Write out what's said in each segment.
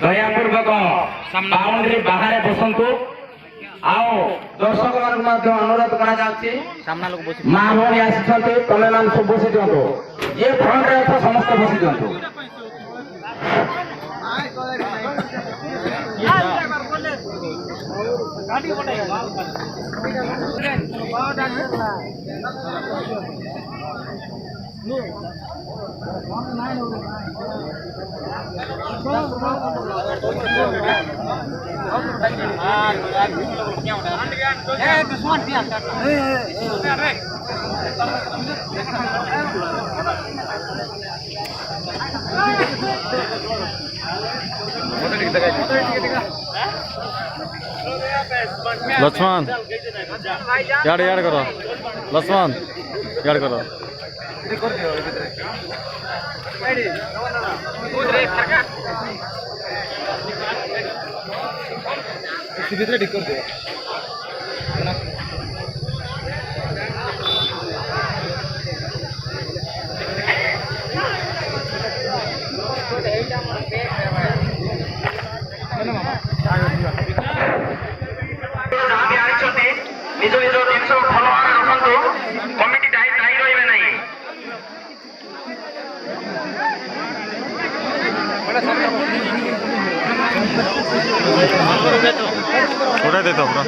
ଦୟାପୂର୍ବକ boundary ବାହାରେ ବସନ୍ତୁ। ଆଉ ଦର୍ଶକ ମାନଙ୍କୁ ମଧ୍ୟ ଅନୁରୋଧ କରାଯାଉଛି ମା ଭଉଣୀ ଆସିଛନ୍ତି, ତମେ ମାନେ ସବୁ ବସି ଦିଅନ୍ତୁ। ଯିଏ ଫ୍ରଣ୍ଟରେ ଅଛ ସମସ୍ତେ ବସି ଦିଅନ୍ତୁ। लक्ष्मण यार यार करो, लक्ष्मण यार करो। ठीक कर दे। निज निज जिन भल भाव रखु कमिटी दायी रही नहीं। थोड़ा देता पूरा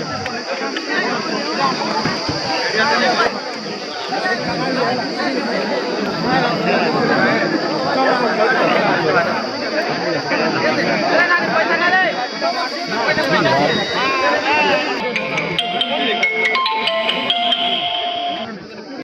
पैसा